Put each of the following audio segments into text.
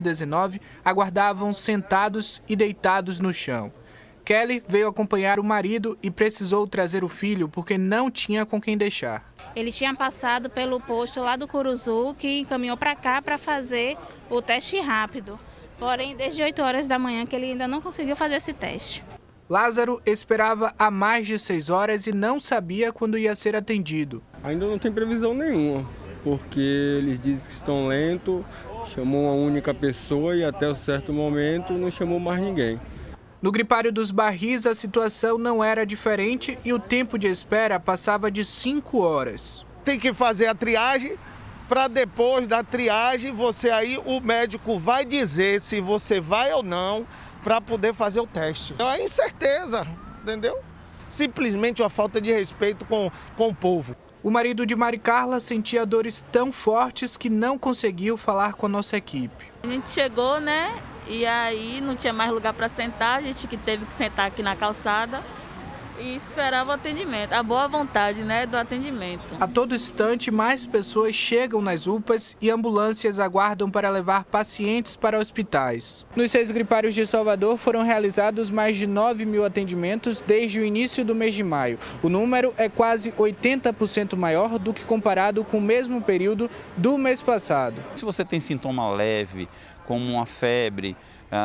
Covid-19 aguardavam sentados e deitados no chão. Kelly veio acompanhar o marido e precisou trazer o filho porque não tinha com quem deixar. Ele tinha passado pelo posto lá do Curuzu, que encaminhou para cá para fazer o teste rápido. Porém, desde 8 horas da manhã que ele ainda não conseguiu fazer esse teste. Lázaro esperava há mais de 6 horas e não sabia quando ia ser atendido. Ainda não tem previsão nenhuma, porque eles dizem que estão lentos, chamou uma única pessoa e até um certo momento não chamou mais ninguém. No gripário dos Barris, a situação não era diferente e o tempo de espera passava de 5 horas. Tem que fazer a triagem, para depois da triagem, o médico vai dizer se você vai ou não para poder fazer o teste. É uma incerteza, entendeu? Simplesmente uma falta de respeito com o povo. O marido de Mari Carla sentia dores tão fortes que não conseguiu falar com a nossa equipe. A gente chegou, né? E aí não tinha mais lugar para sentar, a gente teve que sentar aqui na calçada e esperava o atendimento, a boa vontade, né, do atendimento. A todo instante, mais pessoas chegam nas UPAs e ambulâncias aguardam para levar pacientes para hospitais. Nos 6 gripários de Salvador foram realizados mais de 9.000 atendimentos desde o início do mês de maio. O número é quase 80% maior do que comparado com o mesmo período do mês passado. Se você tem sintoma leve, como uma febre,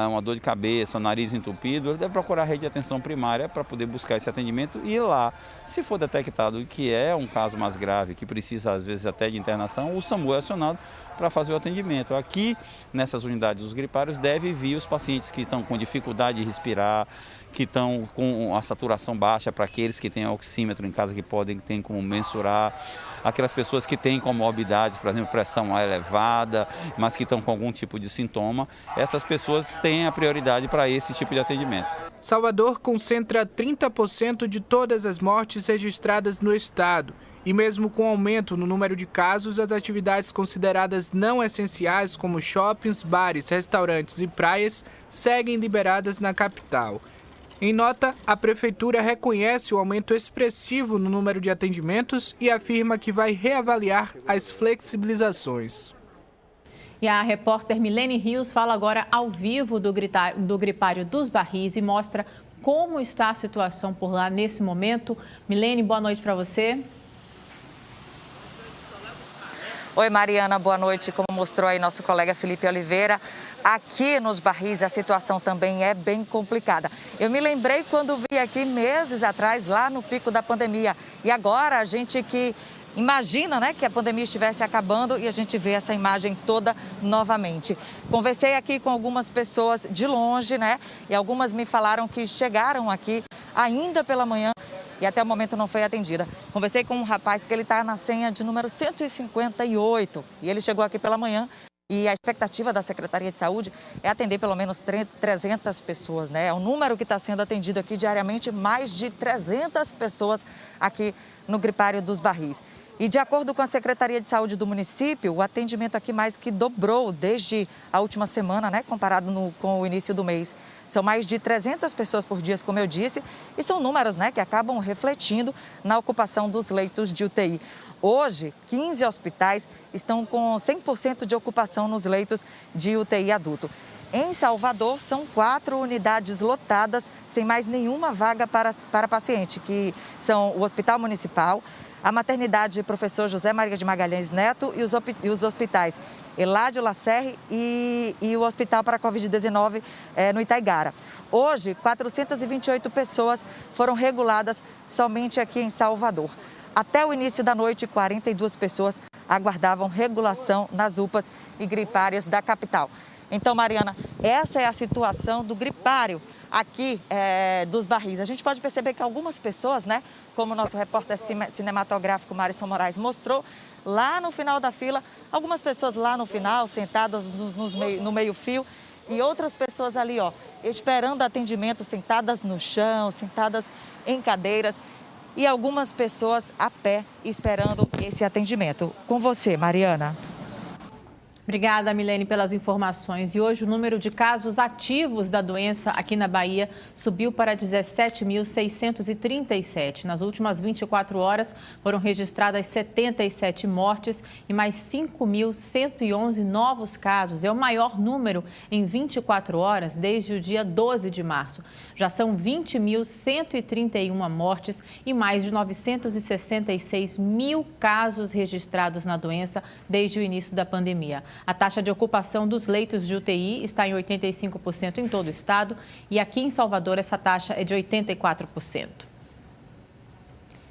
uma dor de cabeça, um nariz entupido, ele deve procurar a rede de atenção primária para poder buscar esse atendimento e ir lá. Se for detectado que é um caso mais grave, que precisa às vezes até de internação, o SAMU é acionado para fazer o atendimento. Aqui, nessas unidades dos gripários, deve vir os pacientes que estão com dificuldade de respirar, que estão com a saturação baixa, para aqueles que têm oxímetro em casa que tem como mensurar, aquelas pessoas que têm comorbidades, por exemplo, pressão elevada, mas que estão com algum tipo de sintoma, essas pessoas têm a prioridade para esse tipo de atendimento. Salvador concentra 30% de todas as mortes registradas no estado. E mesmo com aumento no número de casos, as atividades consideradas não essenciais, como shoppings, bares, restaurantes e praias, seguem liberadas na capital. Em nota, a Prefeitura reconhece o aumento expressivo no número de atendimentos e afirma que vai reavaliar as flexibilizações. E a repórter Milene Rios fala agora ao vivo do gripário dos Barris e mostra como está a situação por lá nesse momento. Milene, boa noite para você. Oi, Mariana, boa noite. Como mostrou aí nosso colega Felipe Oliveira, aqui nos Barris a situação também é bem complicada. Eu me lembrei quando vi aqui meses atrás, lá no pico da pandemia. E agora a gente que imagina, né, que a pandemia estivesse acabando e a gente vê essa imagem toda novamente. Conversei aqui com algumas pessoas de longe, né, e algumas me falaram que chegaram aqui ainda pela manhã e até o momento não foi atendida. Conversei com um rapaz que ele está na senha de número 158 e ele chegou aqui pela manhã e a expectativa da Secretaria de Saúde é atender pelo menos 300 pessoas, né? É um número que está sendo atendido aqui diariamente, mais de 300 pessoas aqui no gripário dos Barris. E de acordo com a Secretaria de Saúde do município, o atendimento aqui mais que dobrou desde a última semana, né, comparado com o início do mês. São mais de 300 pessoas por dia, como eu disse, e são números, né, que acabam refletindo na ocupação dos leitos de UTI. Hoje, 15 hospitais estão com 100% de ocupação nos leitos de UTI adulto. Em Salvador, são 4 unidades lotadas, sem mais nenhuma vaga para paciente, que são o Hospital Municipal, a maternidade Professor José Maria de Magalhães Neto e os hospitais Eládio Lacerre e o Hospital para a Covid-19 no Itaigara. Hoje, 428 pessoas foram reguladas somente aqui em Salvador. Até o início da noite, 42 pessoas aguardavam regulação nas UPAs e gripárias da capital. Então, Mariana, essa é a situação do gripário aqui dos Barris. A gente pode perceber que algumas pessoas, né, como o nosso repórter cinematográfico Marisson Moraes mostrou, lá no final da fila, algumas pessoas lá no final, sentadas no meio-fio, e outras pessoas ali, ó, esperando atendimento, sentadas no chão, sentadas em cadeiras, e algumas pessoas a pé esperando esse atendimento. Com você, Mariana. Obrigada, Milene, pelas informações. E hoje o número de casos ativos da doença aqui na Bahia subiu para 17.637. Nas últimas 24 horas foram registradas 77 mortes e mais 5.111 novos casos. É o maior número em 24 horas desde o dia 12 de março. Já são 20.131 mortes e mais de 966 mil casos registrados na doença desde o início da pandemia. A taxa de ocupação dos leitos de UTI está em 85% em todo o estado e aqui em Salvador essa taxa é de 84%.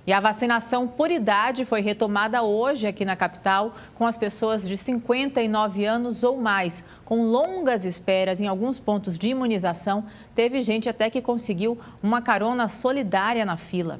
E a vacinação por idade foi retomada hoje aqui na capital com as pessoas de 59 anos ou mais. Com longas esperas em alguns pontos de imunização, teve gente até que conseguiu uma carona solidária na fila.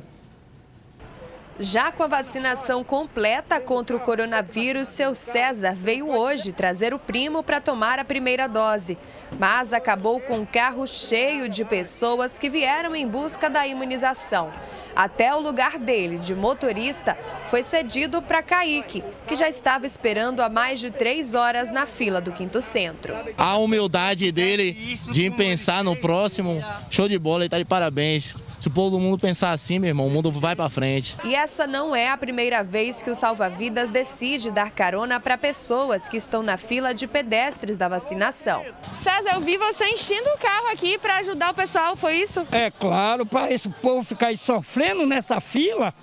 Já com a vacinação completa contra o coronavírus, seu César veio hoje trazer o primo para tomar a primeira dose. Mas acabou com um carro cheio de pessoas que vieram em busca da imunização. Até o lugar dele, de motorista, foi cedido para Kaique, que já estava esperando há mais de 3 horas na fila do Quinto Centro. A humildade dele de pensar no próximo, show de bola, ele está de parabéns. Se o povo do mundo pensar assim, meu irmão, o mundo vai para frente. E essa não é a primeira vez que o Salva-Vidas decide dar carona para pessoas que estão na fila de pedestres da vacinação. César, eu vi você enchendo o carro aqui para ajudar o pessoal, foi isso? É claro, para esse povo ficar aí sofrendo nessa fila.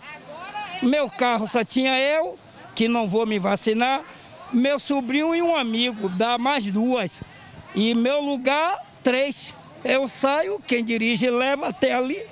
Meu carro só tinha eu, que não vou me vacinar, meu sobrinho e um amigo, dá mais 2. E meu lugar, 3. Eu saio, quem dirige leva até ali.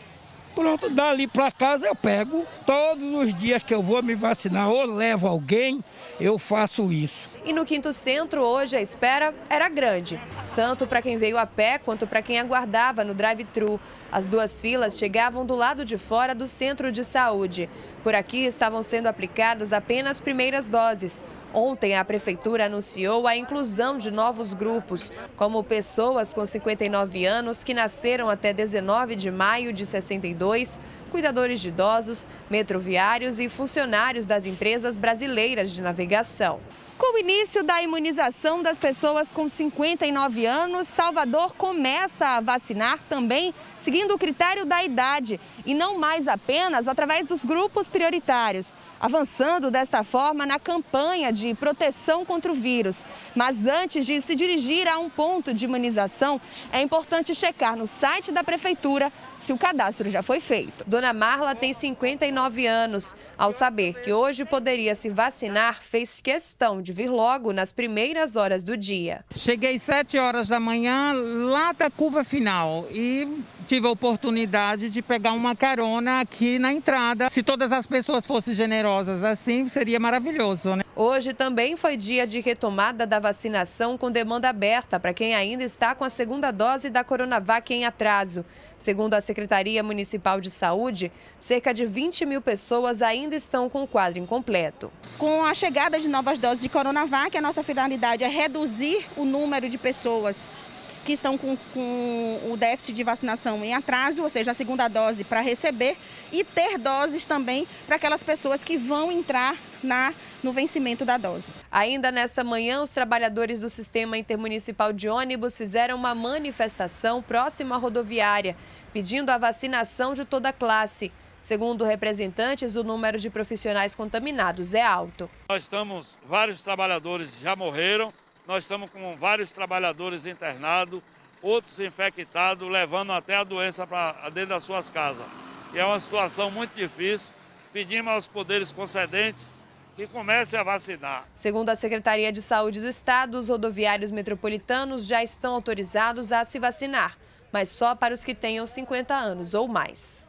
Pronto, dali para casa eu pego. Todos os dias que eu vou me vacinar ou levo alguém, eu faço isso. E no Quinto Centro, hoje, a espera era grande, tanto para quem veio a pé quanto para quem aguardava no drive-thru. As duas filas chegavam do lado de fora do centro de saúde. Por aqui estavam sendo aplicadas apenas primeiras doses. Ontem, a Prefeitura anunciou a inclusão de novos grupos, como pessoas com 59 anos que nasceram até 19 de maio de 62, cuidadores de idosos, metroviários e funcionários das empresas brasileiras de navegação. Com o início da imunização das pessoas com 59 anos, Salvador começa a vacinar também seguindo o critério da idade e não mais apenas através dos grupos prioritários, avançando desta forma na campanha de proteção contra o vírus. Mas antes de se dirigir a um ponto de imunização, é importante checar no site da Prefeitura se o cadastro já foi feito. Dona Marla tem 59 anos. Ao saber que hoje poderia se vacinar, fez questão de vir logo nas primeiras horas do dia. Cheguei 7 horas da manhã lá da curva final e tive a oportunidade de pegar uma carona aqui na entrada. Se todas as pessoas fossem generosas assim, seria maravilhoso, né? Hoje também foi dia de retomada da vacinação com demanda aberta para quem ainda está com a segunda dose da Coronavac em atraso. Segundo a Secretaria Municipal de Saúde, cerca de 20 mil pessoas ainda estão com o quadro incompleto. Com a chegada de novas doses de Coronavac, a nossa finalidade é reduzir o número de pessoas que estão com o déficit de vacinação em atraso, ou seja, a segunda dose para receber, e ter doses também para aquelas pessoas que vão entrar no vencimento da dose. Ainda nesta manhã, os trabalhadores do Sistema Intermunicipal de Ônibus fizeram uma manifestação próxima à rodoviária, pedindo a vacinação de toda a classe. Segundo representantes, o número de profissionais contaminados é alto. Vários trabalhadores já morreram. Nós estamos com vários trabalhadores internados, outros infectados, levando até a doença para dentro das suas casas. E é uma situação muito difícil. Pedimos aos poderes concedentes que comecem a vacinar. Segundo a Secretaria de Saúde do Estado, os rodoviários metropolitanos já estão autorizados a se vacinar, mas só para os que tenham 50 anos ou mais.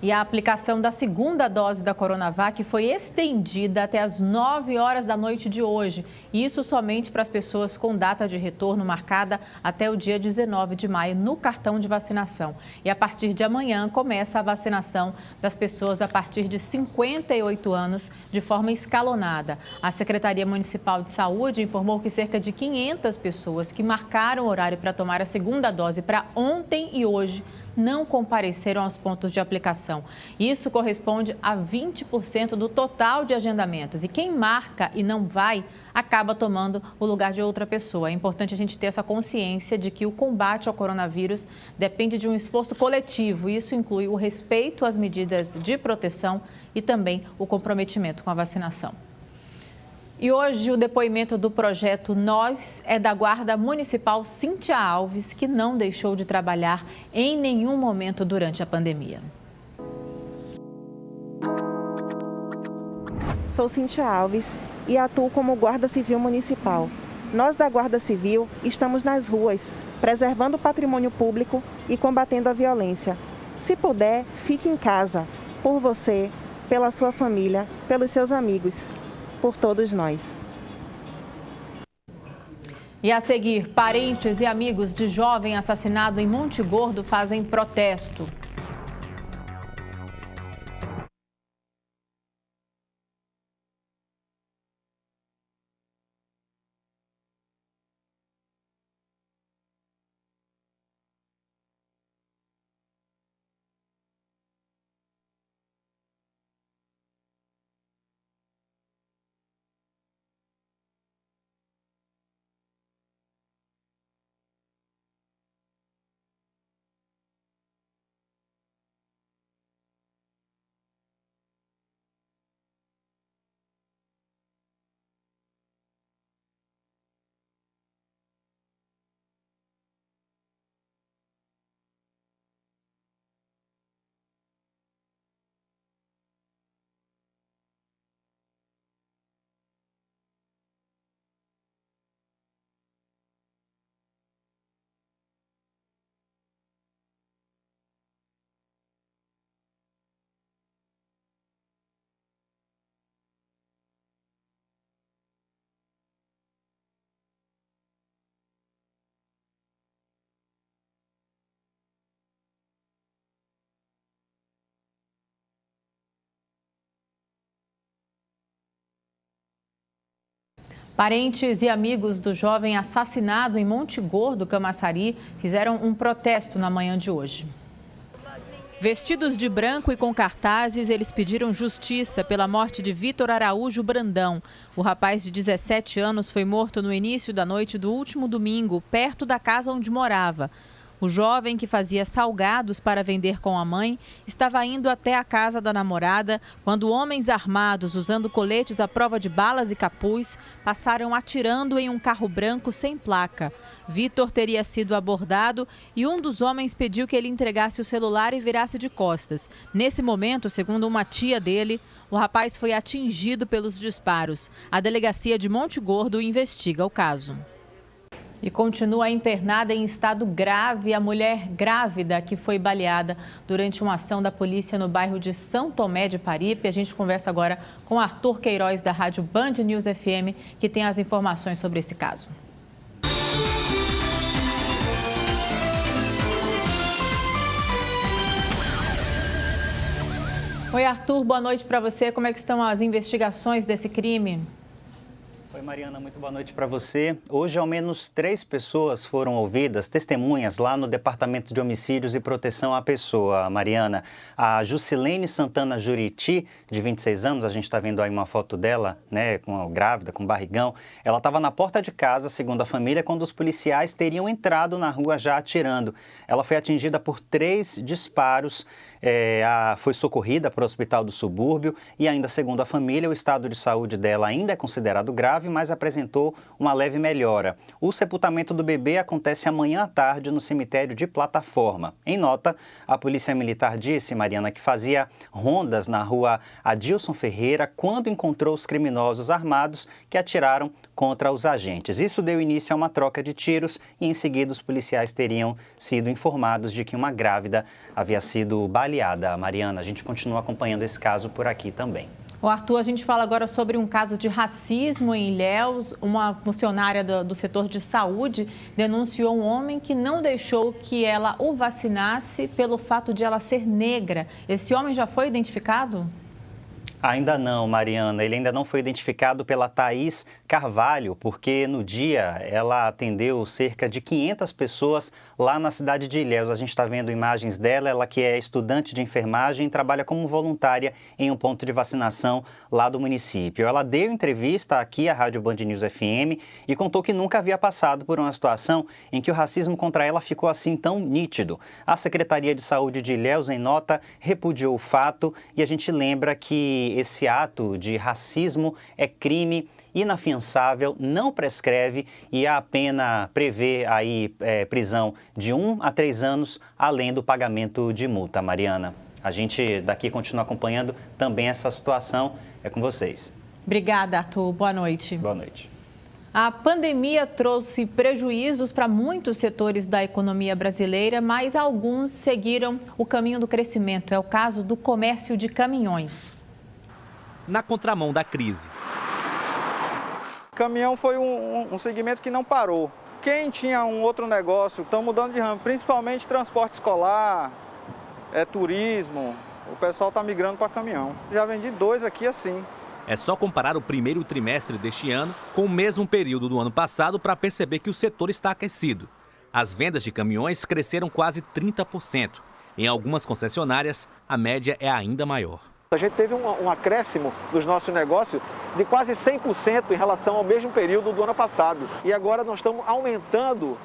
E a aplicação da segunda dose da Coronavac foi estendida até as 9 horas da noite de hoje. Isso somente para as pessoas com data de retorno marcada até o dia 19 de maio no cartão de vacinação. E a partir de amanhã começa a vacinação das pessoas a partir de 58 anos de forma escalonada. A Secretaria Municipal de Saúde informou que cerca de 500 pessoas que marcaram o horário para tomar a segunda dose para ontem e hoje não compareceram aos pontos de aplicação. Isso corresponde a 20% do total de agendamentos. E quem marca e não vai, acaba tomando o lugar de outra pessoa. É importante a gente ter essa consciência de que o combate ao coronavírus depende de um esforço coletivo. Isso inclui o respeito às medidas de proteção e também o comprometimento com a vacinação. E hoje o depoimento do projeto Nós é da Guarda Municipal Cíntia Alves, que não deixou de trabalhar em nenhum momento durante a pandemia. Sou Cíntia Alves e atuo como Guarda Civil Municipal. Nós da Guarda Civil estamos nas ruas, preservando o patrimônio público e combatendo a violência. Se puder, fique em casa, por você, pela sua família, pelos seus amigos, por todos nós. E a seguir, parentes e amigos de jovem assassinado em Monte Gordo fazem protesto. Parentes e amigos do jovem assassinado em Monte Gordo, Camaçari, fizeram um protesto na manhã de hoje. Vestidos de branco e com cartazes, eles pediram justiça pela morte de Vitor Araújo Brandão. O rapaz de 17 anos foi morto no início da noite do último domingo, perto da casa onde morava. O jovem, que fazia salgados para vender com a mãe, estava indo até a casa da namorada quando homens armados, usando coletes à prova de balas e capuz, passaram atirando em um carro branco sem placa. Vitor teria sido abordado e um dos homens pediu que ele entregasse o celular e virasse de costas. Nesse momento, segundo uma tia dele, o rapaz foi atingido pelos disparos. A delegacia de Monte Gordo investiga o caso. E continua internada em estado grave a mulher grávida que foi baleada durante uma ação da polícia no bairro de São Tomé de Paripe. A gente conversa agora com Arthur Queiroz, da rádio Band News FM, que tem as informações sobre esse caso. Oi, Arthur, boa noite para você. Como é que estão as investigações desse crime? Oi, Mariana, muito boa noite para você. Hoje, ao menos 3 pessoas foram ouvidas, testemunhas, lá no Departamento de Homicídios e Proteção à Pessoa, Mariana. A Jusilene Santana Juriti, de 26 anos, a gente está vendo aí uma foto dela, né, grávida, com barrigão. Ela estava na porta de casa, segundo a família, quando os policiais teriam entrado na rua já atirando. Ela foi atingida por 3 disparos. Foi socorrida para o hospital do subúrbio e ainda segundo a família, o estado de saúde dela ainda é considerado grave, mas apresentou uma leve melhora. O sepultamento do bebê acontece amanhã à tarde no cemitério de Plataforma. Em nota, a Polícia Militar disse, Mariana, que fazia rondas na rua Adilson Ferreira quando encontrou os criminosos armados que atiraram contra os agentes. Isso deu início a uma troca de tiros e em seguida os policiais teriam sido informados de que uma grávida havia sido baleada. Mariana, a gente continua acompanhando esse caso por aqui também. O Arthur, a gente fala agora sobre um caso de racismo em Ilhéus. Uma funcionária do setor de saúde denunciou um homem que não deixou que ela o vacinasse pelo fato de ela ser negra. Esse homem já foi identificado? Ainda não, Mariana. Ele ainda não foi identificado pela Thaís Carvalho, porque no dia ela atendeu cerca de 500 pessoas lá na cidade de Ilhéus. A gente está vendo imagens dela, ela que é estudante de enfermagem e trabalha como voluntária em um ponto de vacinação lá do município. Ela deu entrevista aqui à Rádio Band News FM e contou que nunca havia passado por uma situação em que o racismo contra ela ficou assim tão nítido. A Secretaria de Saúde de Ilhéus, em nota, repudiou o fato e a gente lembra que esse ato de racismo é crime inafiançável, não prescreve e a pena prevê aí prisão de 1 a 3 anos, além do pagamento de multa. Mariana, a gente daqui continua acompanhando também essa situação. É com vocês. Obrigada, Arthur. Boa noite. Boa noite. A pandemia trouxe prejuízos para muitos setores da economia brasileira, mas alguns seguiram o caminho do crescimento. É o caso do comércio de caminhões. Na contramão da crise. Caminhão foi um segmento que não parou. Quem tinha um outro negócio estão mudando de ramo, principalmente transporte escolar, turismo. O pessoal está migrando para caminhão. Já vendi 2 aqui assim. É só comparar o primeiro trimestre deste ano com o mesmo período do ano passado para perceber que o setor está aquecido. As vendas de caminhões cresceram quase 30%. Em algumas concessionárias, a média é ainda maior. A gente teve um acréscimo dos nossos negócios de quase 100% em relação ao mesmo período do ano passado. E agora nós estamos aumentando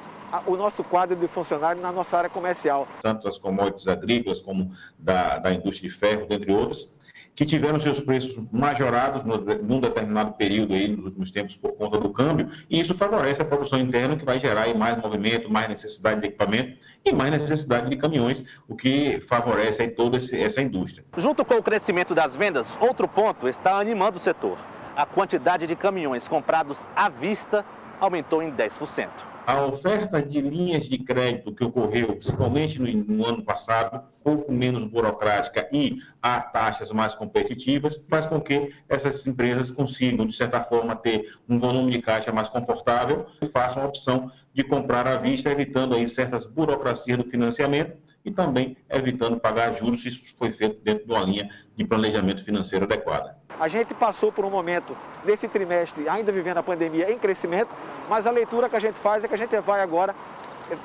o nosso quadro de funcionários na nossa área comercial. Tanto as commodities agrícolas como da indústria de ferro, dentre outras, que tiveram seus preços majorados num determinado período aí, nos últimos tempos por conta do câmbio, e isso favorece a produção interna, que vai gerar aí mais movimento, mais necessidade de equipamento e mais necessidade de caminhões, o que favorece aí toda essa indústria. Junto com o crescimento das vendas, outro ponto está animando o setor. A quantidade de caminhões comprados à vista aumentou em 10%. A oferta de linhas de crédito que ocorreu, principalmente no ano passado, pouco menos burocrática e a taxas mais competitivas, faz com que essas empresas consigam, de certa forma, ter um volume de caixa mais confortável e façam a opção de comprar à vista, evitando aí certas burocracias do financiamento e também evitando pagar juros se isso foi feito dentro de uma linha de planejamento financeiro adequada. A gente passou por um momento, nesse trimestre, ainda vivendo a pandemia, em crescimento, mas a leitura que a gente faz é que a gente vai agora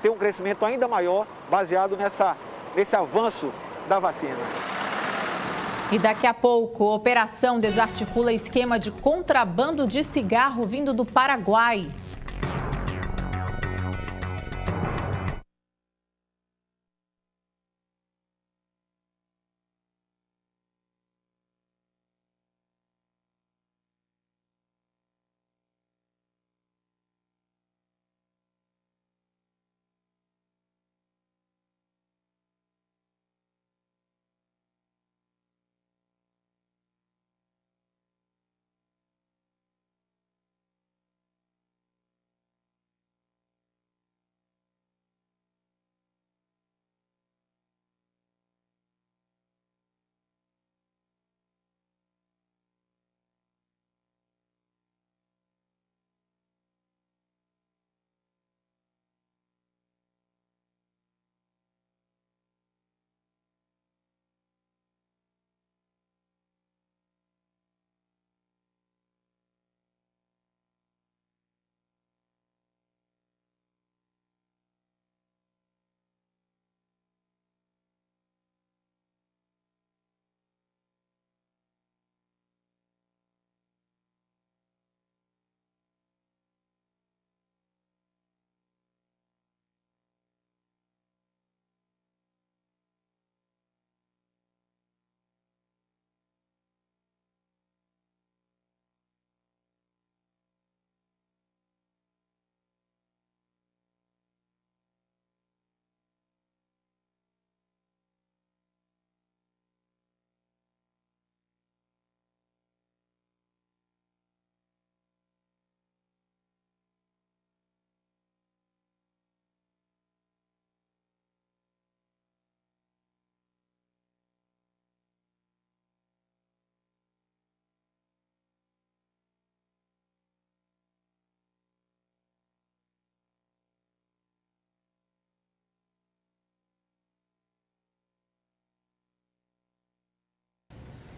ter um crescimento ainda maior, baseado nesse avanço da vacina. E daqui a pouco, a operação desarticula esquema de contrabando de cigarro vindo do Paraguai.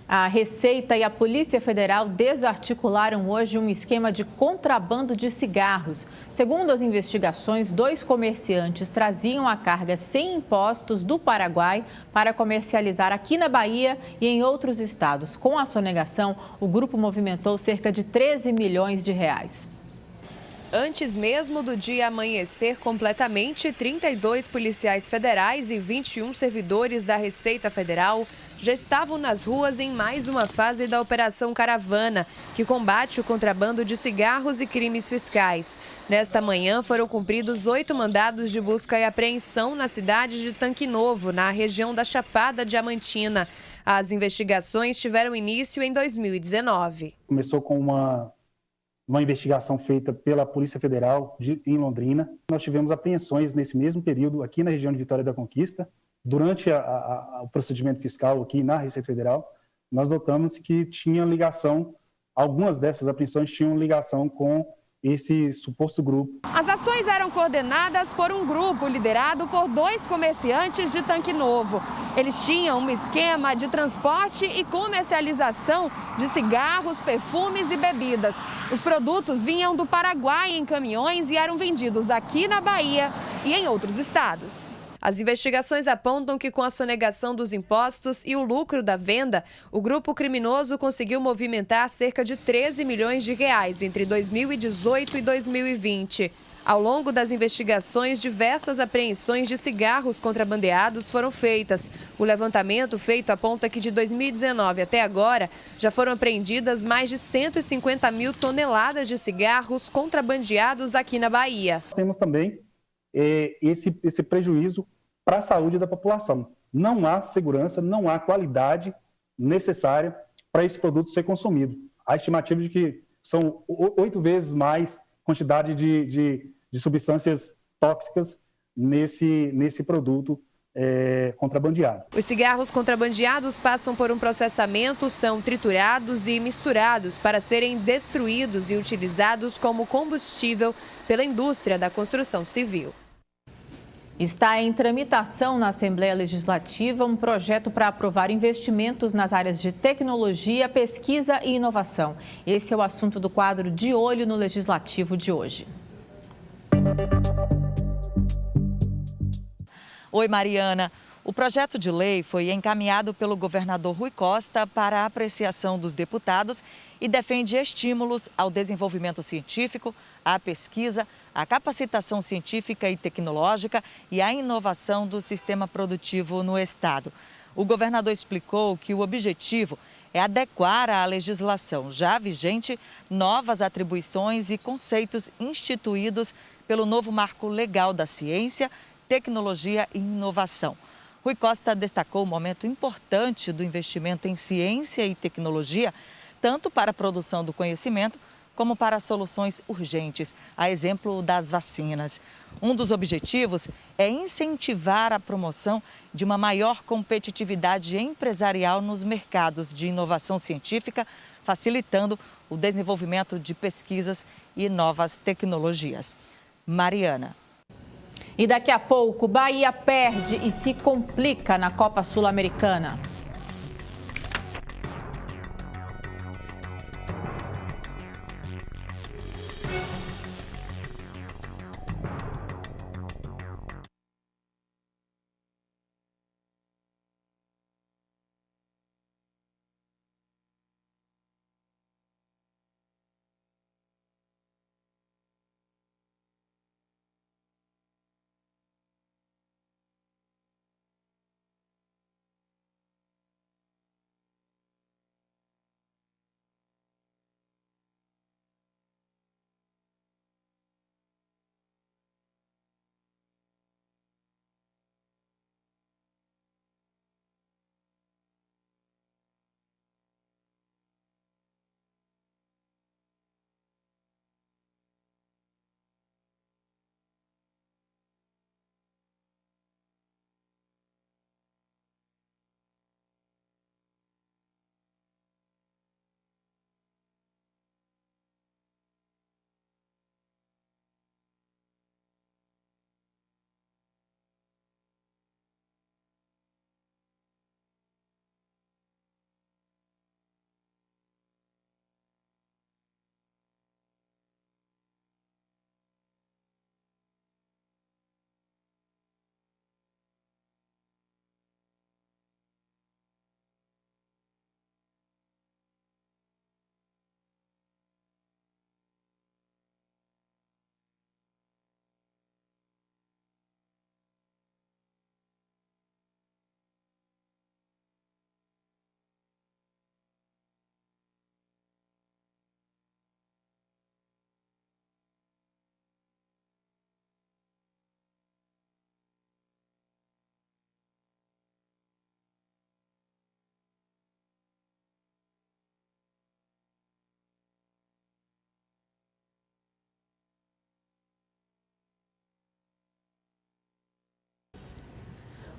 A Receita e a Polícia Federal desarticularam hoje um esquema de contrabando de cigarros. Segundo as investigações, 2 comerciantes traziam a carga sem impostos do Paraguai para comercializar aqui na Bahia e em outros estados. Com a sonegação, o grupo movimentou cerca de 13 milhões de reais. Antes mesmo do dia amanhecer completamente, 32 policiais federais e 21 servidores da Receita Federal já estavam nas ruas em mais uma fase da Operação Caravana, que combate o contrabando de cigarros e crimes fiscais. Nesta manhã foram cumpridos 8 mandados de busca e apreensão na cidade de Tanque Novo, na região da Chapada Diamantina. As investigações tiveram início em 2019. Começou com uma investigação feita pela Polícia Federal em Londrina. Nós tivemos apreensões nesse mesmo período aqui na região de Vitória da Conquista. Durante o procedimento fiscal aqui na Receita Federal, nós notamos que tinha ligação, algumas dessas apreensões tinham ligação com esse suposto grupo. As ações eram coordenadas por um grupo liderado por 2 comerciantes de Tanque Novo. Eles tinham um esquema de transporte e comercialização de cigarros, perfumes e bebidas. Os produtos vinham do Paraguai em caminhões e eram vendidos aqui na Bahia e em outros estados. As investigações apontam que com a sonegação dos impostos e o lucro da venda, o grupo criminoso conseguiu movimentar cerca de 13 milhões de reais entre 2018 e 2020. Ao longo das investigações, diversas apreensões de cigarros contrabandeados foram feitas. O levantamento feito aponta que de 2019 até agora já foram apreendidas mais de 150 mil toneladas de cigarros contrabandeados aqui na Bahia. Temos também esse prejuízo para a saúde da população. Não há segurança, não há qualidade necessária para esse produto ser consumido. Há estimativa de que são 8 vezes mais quantidade de substâncias tóxicas nesse produto contrabandeado. Os cigarros contrabandeados passam por um processamento, são triturados e misturados para serem destruídos e utilizados como combustível pela indústria da construção civil. Está em tramitação na Assembleia Legislativa um projeto para aprovar investimentos nas áreas de tecnologia, pesquisa e inovação. Esse é o assunto do quadro De Olho no Legislativo de hoje. Oi, Mariana. O projeto de lei foi encaminhado pelo governador Rui Costa para a apreciação dos deputados e defende estímulos ao desenvolvimento científico, à pesquisa, à capacitação científica e tecnológica e à inovação do sistema produtivo no Estado. O governador explicou que o objetivo é adequar à legislação já vigente novas atribuições e conceitos instituídos pelo novo Marco Legal da Ciência, Tecnologia e Inovação. Rui Costa destacou o momento importante do investimento em ciência e tecnologia, tanto para a produção do conhecimento, como para soluções urgentes, a exemplo das vacinas. Um dos objetivos é incentivar a promoção de uma maior competitividade empresarial nos mercados de inovação científica, facilitando o desenvolvimento de pesquisas e novas tecnologias. Mariana. E daqui a pouco, Bahia perde e se complica na Copa Sul-Americana.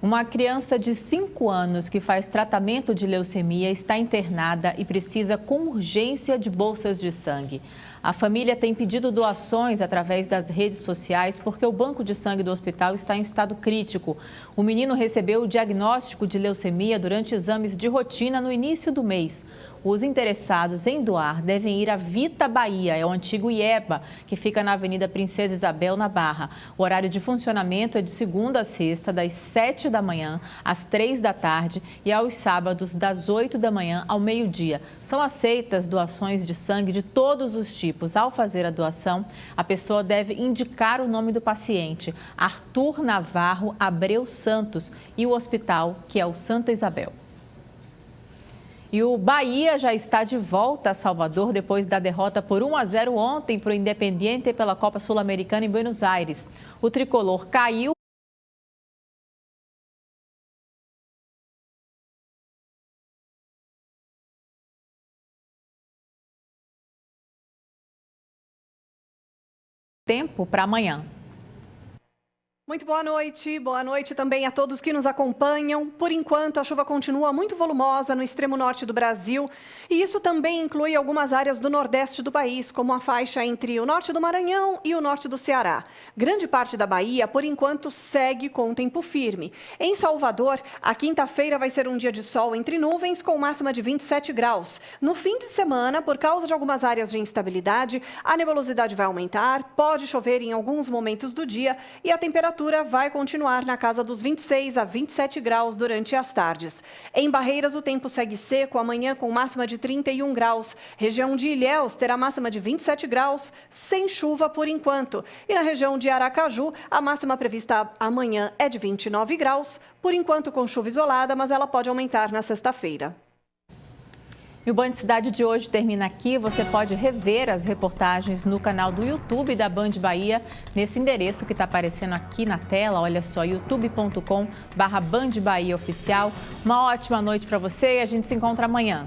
Uma criança de 5 anos que faz tratamento de leucemia está internada e precisa com urgência de bolsas de sangue. A família tem pedido doações através das redes sociais porque o banco de sangue do hospital está em estado crítico. O menino recebeu o diagnóstico de leucemia durante exames de rotina no início do mês. Os interessados em doar devem ir à Vita Bahia, é o antigo IEBA, que fica na Avenida Princesa Isabel, na Barra. O horário de funcionamento é de segunda a sexta, das 7 da manhã às 3 da tarde e aos sábados, das 8 da manhã ao meio-dia. São aceitas doações de sangue de todos os tipos. Ao fazer a doação, a pessoa deve indicar o nome do paciente, Arthur Navarro Abreu Santos, e o hospital, que é o Santa Isabel. E o Bahia já está de volta a Salvador depois da derrota por 1-0 ontem para o Independiente pela Copa Sul-Americana em Buenos Aires. O tricolor caiu tempo para amanhã. Muito boa noite também a todos que nos acompanham. Por enquanto, a chuva continua muito volumosa no extremo norte do Brasil e isso também inclui algumas áreas do nordeste do país, como a faixa entre o norte do Maranhão e o norte do Ceará. Grande parte da Bahia, por enquanto, segue com tempo firme. Em Salvador, a quinta-feira vai ser um dia de sol entre nuvens com máxima de 27 graus. No fim de semana, por causa de algumas áreas de instabilidade, a nebulosidade vai aumentar, pode chover em alguns momentos do dia e a temperatura vai continuar na casa dos 26 a 27 graus durante as tardes. Em Barreiras, o tempo segue seco, amanhã com máxima de 31 graus. Região de Ilhéus terá máxima de 27 graus, sem chuva por enquanto. E na região de Aracaju, a máxima prevista amanhã é de 29 graus, por enquanto com chuva isolada, mas ela pode aumentar na sexta-feira. E o Band Cidade de hoje termina aqui. Você pode rever as reportagens no canal do YouTube da Band Bahia, nesse endereço que está aparecendo aqui na tela. Olha só, youtube.com/Band Bahia Oficial. Uma ótima noite para você e a gente se encontra amanhã.